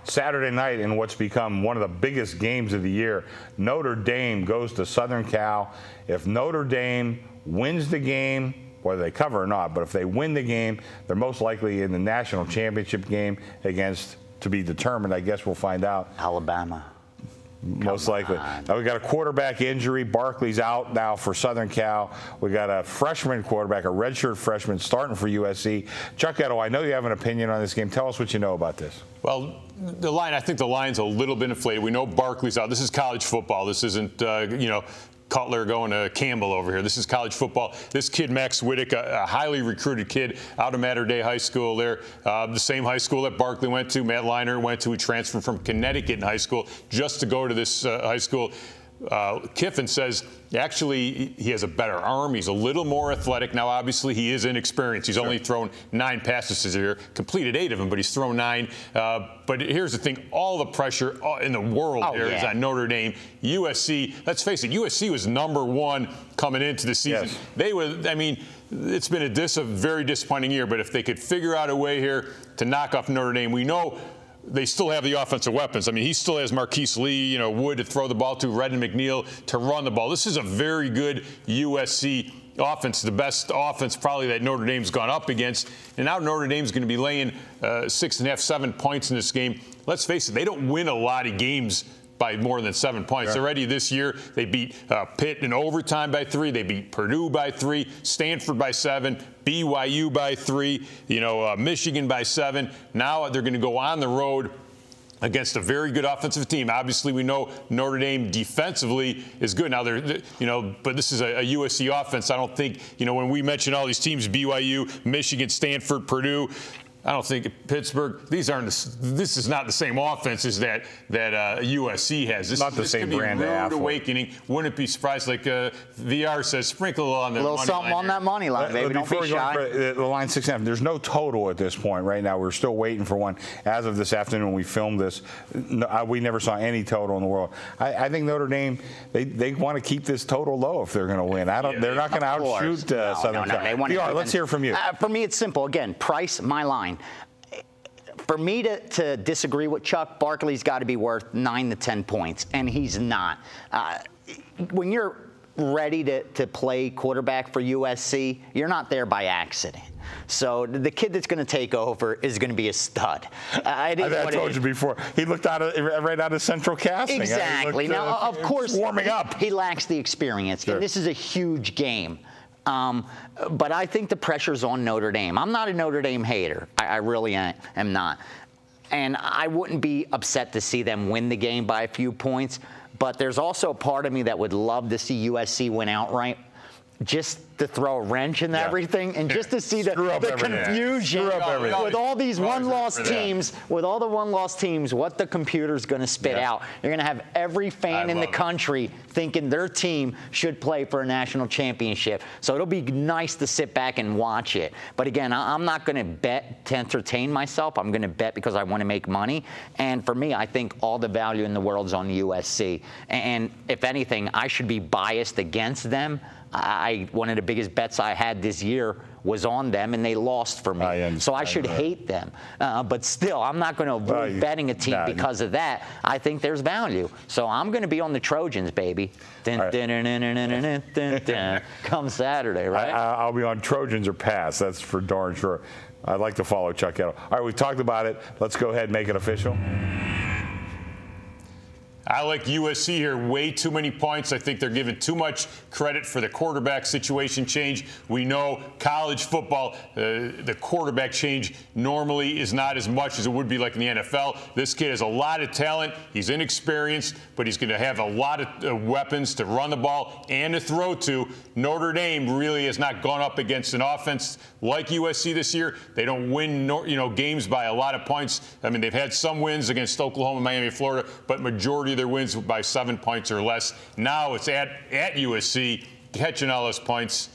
Saturday night in what's become one of the biggest games of the year. Notre Dame goes to Southern Cal. If Notre Dame wins the game, whether they cover or not, but if they win the game, they're most likely in the national championship game against, to be determined, I guess we'll find out, Alabama. Most likely. Now we got a quarterback injury. Barkley's out now for Southern Cal. We got a freshman quarterback, a redshirt freshman starting for USC. Chuck Edel, I know you have an opinion on this game. Tell us what you know about this. Well, the line, I think the line's a little bit inflated. We know Barkley's out. This is college football. This isn't, Cutler going to Campbell over here. This is college football. This kid, Max Whittick, a highly recruited kid out of Mater Dei High School there, the same high school that Barkley went to, Matt Leinart went to. He transferred from Connecticut in high school just to go to this high school. Kiffin says actually he has a better arm. He's a little more athletic. Now, obviously, he is inexperienced. He's only thrown 9 passes this year, completed 8 of them, but he's thrown 9. But here's the thing. All the pressure in the world is on Notre Dame. USC, let's face it, USC was #1 coming into the season. Yes. They were, it's been a very disappointing year, but if they could figure out a way here to knock off Notre Dame, we know they still have the offensive weapons. He still has Marquise Lee, Wood to throw the ball to, Redden McNeil to run the ball. This is a very good USC offense, the best offense probably that Notre Dame's gone up against. And now Notre Dame's going to be laying 6.5, 7 points in this game. Let's face it, they don't win a lot of games by more than 7 points. Sure. Already this year, they beat Pitt in overtime by 3. They beat Purdue by 3, Stanford by 7, BYU by 3, Michigan by 7. Now they're going to go on the road against a very good offensive team. Obviously, we know Notre Dame defensively is good. Now, but this is a USC offense. I don't think, when we mention all these teams, BYU, Michigan, Stanford, Purdue, I don't think Pittsburgh. This is not the same offenses that USC has. This not the same brand of athlete. Awakening. Wouldn't be surprised. Like VR says, sprinkle on the little money something line on that money line, baby. Don't be shy. The line 6.5. There's no total at this point right now. We're still waiting for one. As of this afternoon, when we filmed this, we never saw any total in the world. I think Notre Dame they want to keep this total low if they're going to win. They're not going to outshoot Southern Cal. VR, let's hear from you. For me, it's simple. Again, price my line. For me to disagree with Chuck, Barkley's got to be worth 9 to 10 points, and he's not. When you're ready to play quarterback for USC, you're not there by accident. So the kid that's going to take over is going to be a stud. I told you before. He looked right out of central casting. Exactly. Now, of course, warming up. He lacks the experience, and this is a huge game. But I think the pressure's on Notre Dame. I'm not a Notre Dame hater. I really am not. And I wouldn't be upset to see them win the game by a few points. But there's also a part of me that would love to see USC win outright, just to throw a wrench in everything and just to see the confusion with all these one-loss teams, with all the one-loss teams, what the computer's going to spit out. You're going to have every fan in the country thinking their team should play for a national championship. So it'll be nice to sit back and watch it. But again, I'm not going to bet to entertain myself. I'm going to bet because I want to make money. And for me, I think all the value in the world is on USC. And if anything, I should be biased against them. One of the biggest bets I had this year was on them, and they lost for me. So I should hate them. But still, I'm not going to avoid betting a team because of that. I think there's value. So I'm going to be on the Trojans, baby. Come Saturday, right? I'll be on Trojans or pass. That's for darn sure. I'd like to follow Chuck Edel. All right, we've talked about it. Let's go ahead and make it official. I like USC here. Way too many points. I think they're giving too much credit for the quarterback situation change. We know college football, the quarterback change normally is not as much as it would be like in the NFL. This kid has a lot of talent. He's inexperienced, but he's going to have a lot of weapons to run the ball and to throw to. Notre Dame really has not gone up against an offense like USC this year. They don't win games by a lot of points. They've had some wins against Oklahoma, Miami, Florida, but majority of their wins by 7 points or less. Now it's at USC, catching all those points.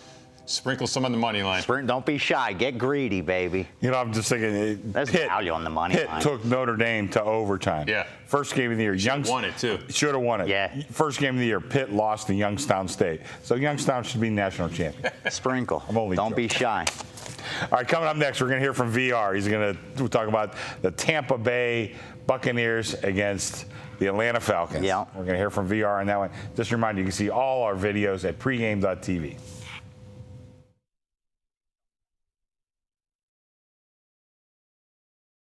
Sprinkle some on the money line. Don't be shy. Get greedy, baby. I'm just thinking. There's value on the money line. Pitt took Notre Dame to overtime. Yeah. First game of the year. Should have won it, too. Should have won it. Yeah. First game of the year, Pitt lost to Youngstown State. So Youngstown should be national champion. Sprinkle. I'm only Don't joking. be shy. All right, coming up next, we're going to hear from VR. He's going to talk about the Tampa Bay Buccaneers against the Atlanta Falcons. Yeah. We're going to hear from VR on that one. Just a reminder, you can see all our videos at pregame.tv.